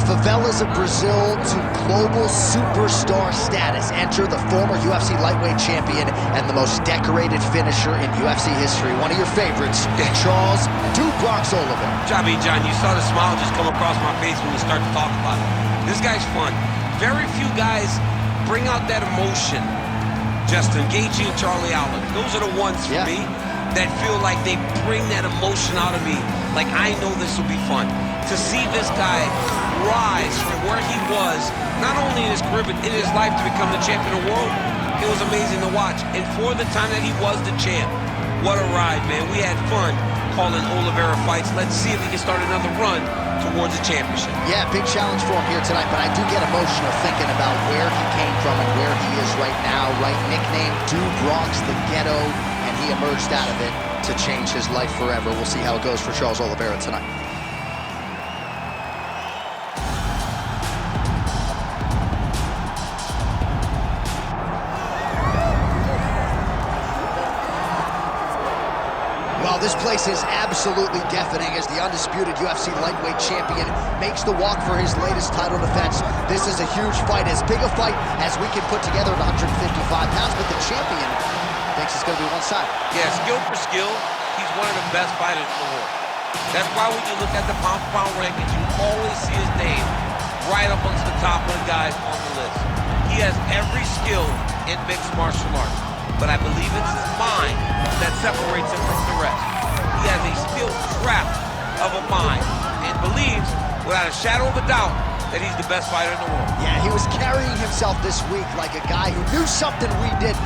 favelas of Brazil to global superstar status. Enter the former UFC lightweight champion and the most decorated finisher in UFC history. One of your favorites, Charles "Dubox" Oliveira. John, you saw the smile just come across my face when we start to talk about it. This guy's fun. Very few guys bring out that emotion. Justin Gaethje and Charlie Allen. Those are the ones for me that feel like they bring that emotion out of me. Like, I know this will be fun. To see this guy rise from where he was, not only in his career, but in his life to become the champion of the world, it was amazing to watch. And for the time that he was the champ, what a ride, man. We had fun calling Oliveira fights. Let's see if he can start another run towards a championship. Yeah, big challenge for him here tonight, but I do get emotional thinking about where he came from and where he is right now, right? Nicknamed Bronx the Ghetto, and he emerged out of it to change his life forever. We'll see how it goes for Charles Oliveira tonight. Well, this place is absolutely deafening as the undisputed UFC lightweight champion makes the walk for his latest title defense. This is a huge fight, as big a fight as we can put together at 155 pounds, but the champion thinks it's going to be one-sided. Yeah, skill for skill, he's one of the best fighters in the world. That's why when you look at the pound-for-pound rankings, you always see his name right up on the top of the guys on the list. He has every skill in mixed martial arts, but I believe it's his mind that separates him from the rest. He has a steel trap of a mind and believes, without a shadow of a doubt, that he's the best fighter in the world. Yeah, he was carrying himself this week like a guy who knew something we didn't.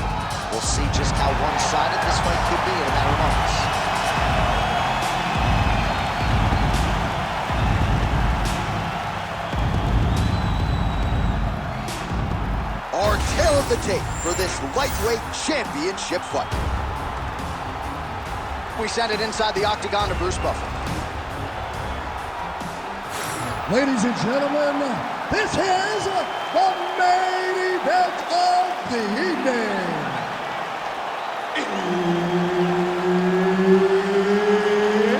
We'll see just how one-sided this fight could be in a matter of moments. Our tail of the tape for this lightweight championship fight. We send it inside the octagon to Bruce Buffer. Ladies and gentlemen, this is the main event of the evening.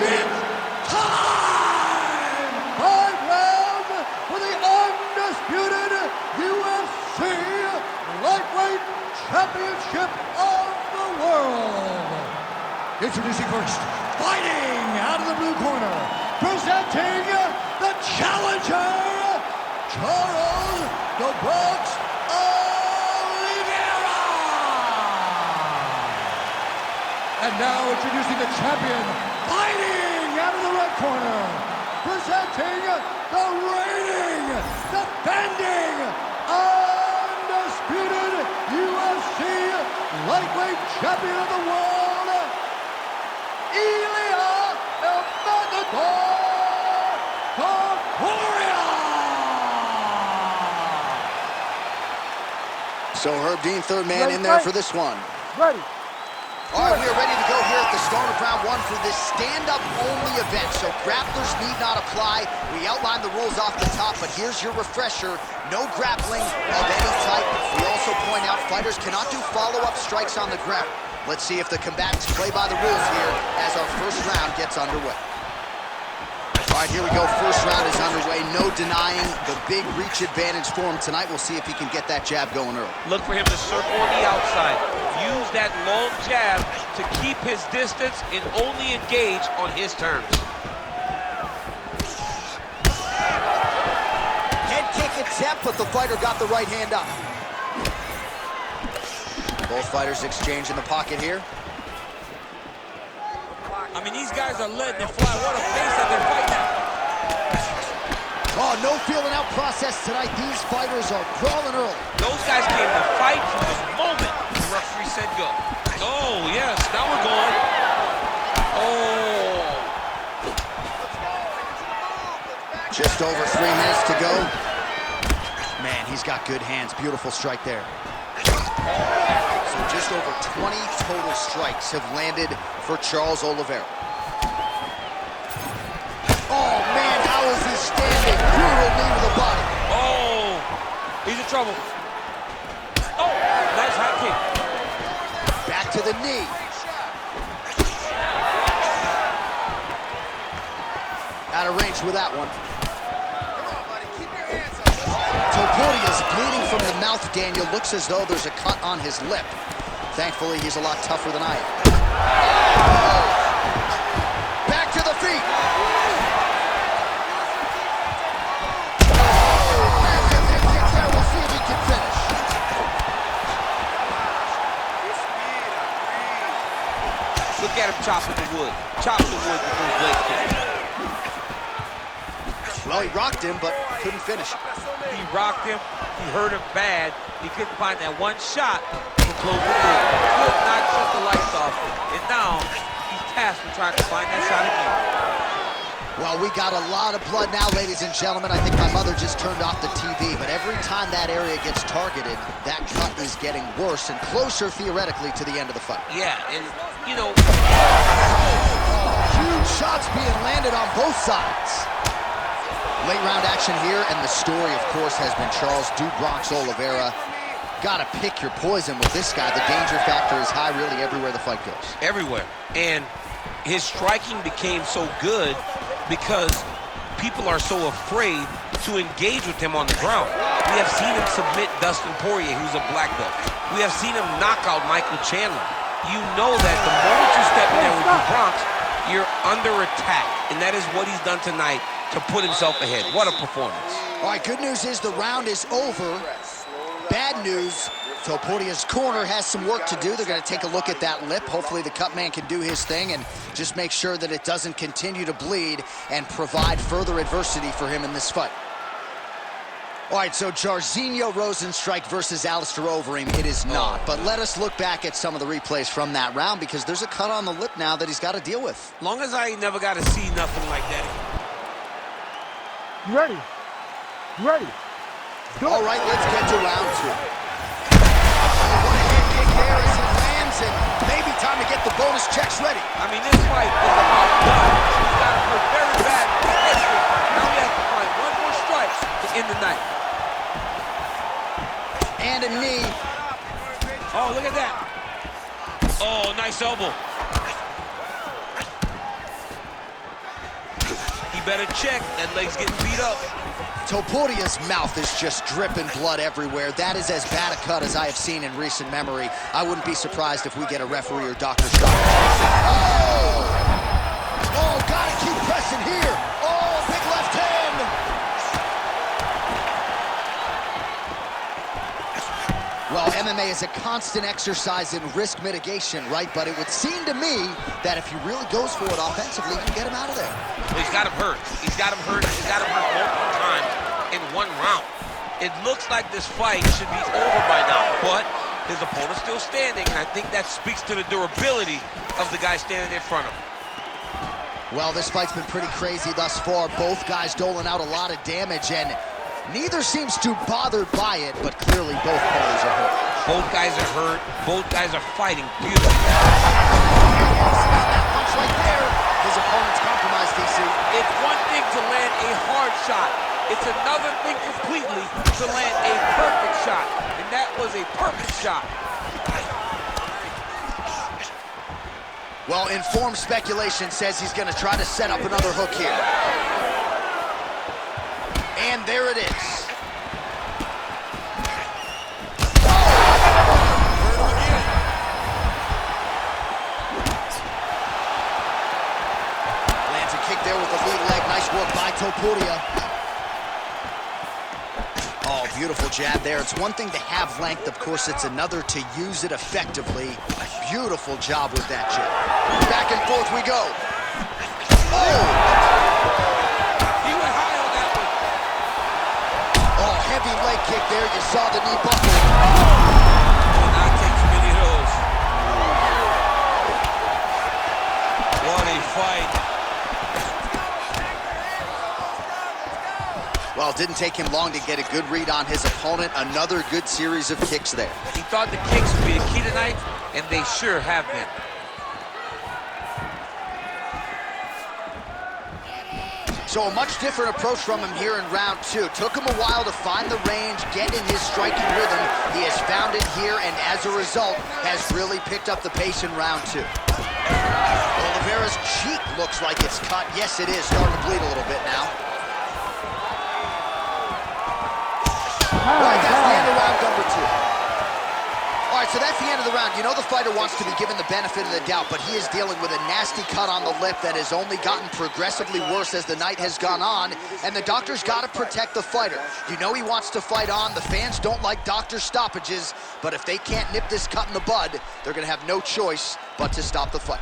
It's time! 5 rounds for the undisputed UFC lightweight championship of the world. Introducing first, fighting out of the blue corner, presenting the challenger, Charles "Dubox" Oliveira. And now introducing the champion, fighting out of the red corner, presenting the reigning, defending, undisputed UFC lightweight champion of the world, Ilia Topuria. So Herb Dean, third man in there for this one. Ready. All right, we are ready to go here at the start of round one for this stand-up only event, so grapplers need not apply. We outlined the rules off the top, but here's your refresher. No grappling of any type. We also point out fighters cannot do follow-up strikes on the ground. Let's see if the combatants play by the rules here as our first round gets underway. All right, here we go. First round is underway. No denying the big reach advantage for him tonight. We'll see if he can get that jab going early. Look for him to circle on the outside. Use that long jab to keep his distance and only engage on his terms. Head kick attempt, but the fighter got the right hand up. Both fighters exchange in the pocket here. I mean, these guys are letting it fly. What a pace that they're fighting at. Oh, no feeling out process tonight. These fighters are crawling early. Those guys came to fight from the moment the referee said go. Oh, yes, now we're going. Oh. Just over 3 minutes to go. Man, he's got good hands. Beautiful strike there. So just over 20 total strikes have landed for Charles Oliveira. Oh, man, how is he standing? Brutal knee to the body. Oh, he's in trouble. Oh, nice high kick. Back to the knee. Out of range with that one. mouth, Daniel. Looks as though there's a cut on his lip. Thankfully, he's a lot tougher than I am. Back to the feet. We'll see if he can finish. Look at him chopping the wood. Chopping the wood with those leg kicks. Well, he rocked him, but couldn't finish. He rocked him. He hurt him bad. He couldn't find that one shot to close the deal. Could not shut the lights off. And now he's tasked with trying to find that shot again. Well, we got a lot of blood now, ladies and gentlemen. I think my mother just turned off the TV, but every time that area gets targeted, that cut is getting worse and closer, theoretically, to the end of the fight. Yeah, and, you know... Huge shots being landed on both sides. Late round action here, and the story, of course, has been Charles "Do-Bronx" Oliveira. Gotta pick your poison with this guy. The danger factor is high really everywhere the fight goes. Everywhere. And his striking became so good because people are so afraid to engage with him on the ground. We have seen him submit Dustin Poirier, who's a black belt. We have seen him knock out Michael Chandler. You know that the moment you step in there with Do-Bronx, you're under attack. And that is what he's done tonight to put himself ahead. What a performance. All right, good news is the round is over. Bad news, Topuria's corner has some work to do. They're going to take a look at that lip. Hopefully the cut man can do his thing and just make sure that it doesn't continue to bleed and provide further adversity for him in this fight. All right, so Jairzinho Rozenstruik versus Alistair Overeem, it is not. But let us look back at some of the replays from that round because there's a cut on the lip now that he's got to deal with. Long as I never got to see nothing like that. You ready? You ready? All right, let's get to round two. What a head kick there as he lands, and maybe time to get the bonus checks ready. I mean, this fight is about done. He's got to hurt very bad. Now he has to find one more strike to end the night. And a knee. Oh, look at that. Oh, nice elbow. He better check. That leg's getting beat up. Topuria's mouth is just dripping blood everywhere. That is as bad a cut as I have seen in recent memory. I wouldn't be surprised if we get a referee or doctor shot. Oh! Oh, gotta keep pressing here. Oh, big left hand. Well, MMA is a constant exercise in risk mitigation, right? But it would seem to me that if he really goes for it offensively, you can get him out of there. Well, he's got him hurt. He's got him hurt. He's got him hurt multiple times in one round. It looks like this fight should be over by now, but his opponent's still standing, and I think that speaks to the durability of the guy standing in front of him. Well, this fight's been pretty crazy thus far. Both guys doling out a lot of damage, and neither seems too bothered by it, but clearly both parties are hurt. Both guys are hurt. Both guys are fighting beautifully. That punch right there. His opponent's compromised, DC. It's one thing to land a hard shot. It's another thing completely to land a perfect shot. And that was a perfect shot. Well, informed speculation says he's going to try to set up another hook here. And there it is. Lands a kick there with the lead leg. Nice work by Topuria. Oh, beautiful jab there. It's one thing to have length, of course, it's another to use it effectively. Beautiful job with that jab. Back and forth we go. Oh! He went high on that one. Oh, heavy leg kick there. You saw the knee buckle. Will not take too many of those. What a fight. Well, it didn't take him long to get a good read on his opponent. Another good series of kicks there. He thought the kicks would be the key tonight, and they sure have been. So a much different approach from him here in round two. Took him a while to find the range, get in his striking rhythm. He has found it here, and as a result, has really picked up the pace in round two. Oliveira's cheek looks like it's cut. Yes, it is. Starting to bleed a little bit now. All right, that's the end of round number 2. All right, so that's the end of the round. You know the fighter wants to be given the benefit of the doubt, but he is dealing with a nasty cut on the lip that has only gotten progressively worse as the night has gone on, and the doctor's got to protect the fighter. You know he wants to fight on. The fans don't like doctor stoppages, but if they can't nip this cut in the bud, they're going to have no choice but to stop the fight.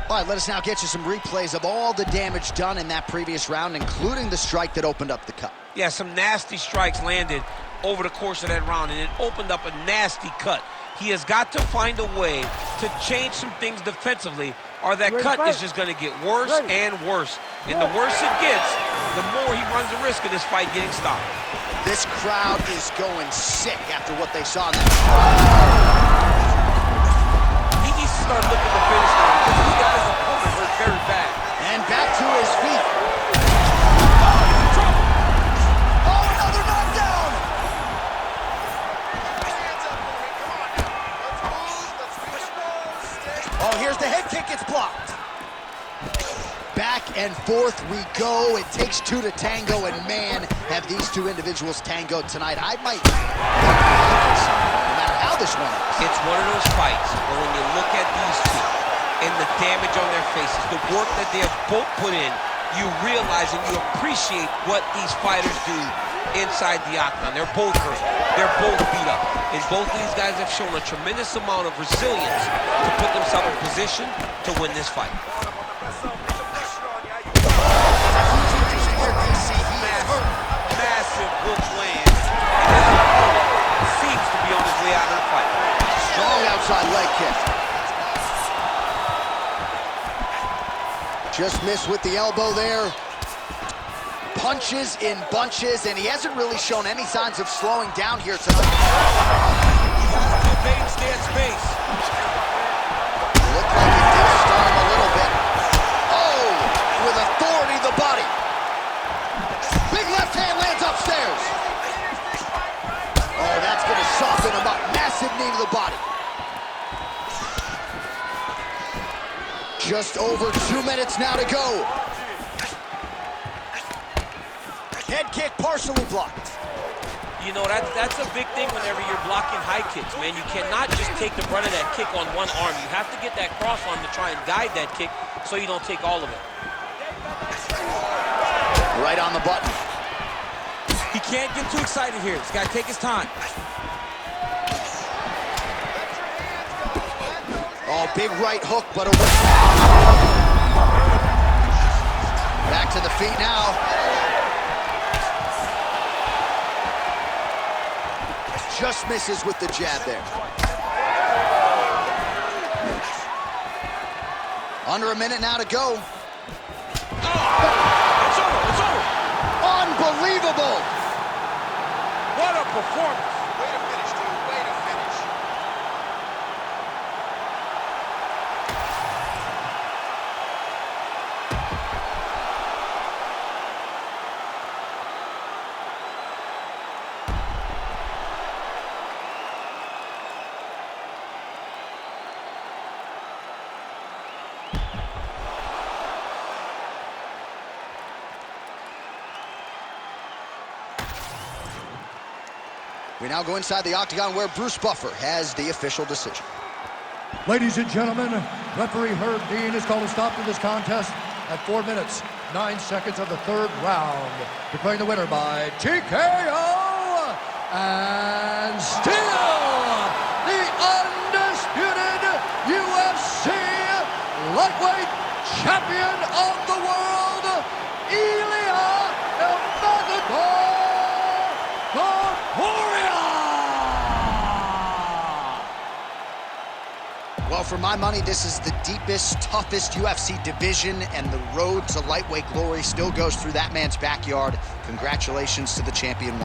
All right, let us now get you some replays of all the damage done in that previous round, including the strike that opened up the cut. Yeah, some nasty strikes landed over the course of that round, and it opened up a nasty cut. He has got to find a way to change some things defensively, or that cut is just going to get worse and worse. And the worse it gets, the more he runs the risk of this fight getting stopped. This crowd is going sick after what they saw in that fight. He needs to start looking to finish now because he's got his opponent hurt very bad. And back to his feet. Oh, here's the head kick, it's blocked. Back and forth we go. It takes 2 to tango, and man, have these 2 individuals tangoed tonight. I might, no matter how this one is. It's one of those fights where when you look at these 2 and the damage on their faces, the work that they have both put in, you realize and you appreciate what these fighters do inside the octagon. They're both hurt. They're both beat up. And both these guys have shown a tremendous amount of resilience to put themselves in position to win this fight. Massive hook lands. And his opponent seems to be on his way out of the fight. Strong outside leg kick. Just missed with the elbow there. Punches in bunches, and he hasn't really shown any signs of slowing down here tonight. Evade, stay at space. Looked like it did stun him a little bit. Oh, with authority the body. Big left hand lands upstairs. Oh, that's going to soften him up. Massive knee to the body. Just over 2 minutes now to go. Head kick partially blocked. You know, that's a big thing whenever you're blocking high kicks, man. You cannot just take the brunt of that kick on one arm. You have to get that cross arm to try and guide that kick so you don't take all of it. Right on the button. He can't get too excited here. He's got to take his time. Oh, big right hook, but a back to the feet now. Just misses with the jab there. Under a minute now to go. It's over. It's over. Unbelievable. What a performance. Way to finish, dude. Way to finish. We now go inside the octagon where Bruce Buffer has the official decision. Ladies and gentlemen, referee Herb Dean has called a stop to this contest at 4 minutes, 9 seconds of the 3rd round, declaring the winner by TKO and still the undisputed UFC lightweight champion of the world, Ilia Topuria. Well, for my money, this is the deepest, toughest UFC division, and the road to lightweight glory still goes through that man's backyard. Congratulations to the champion.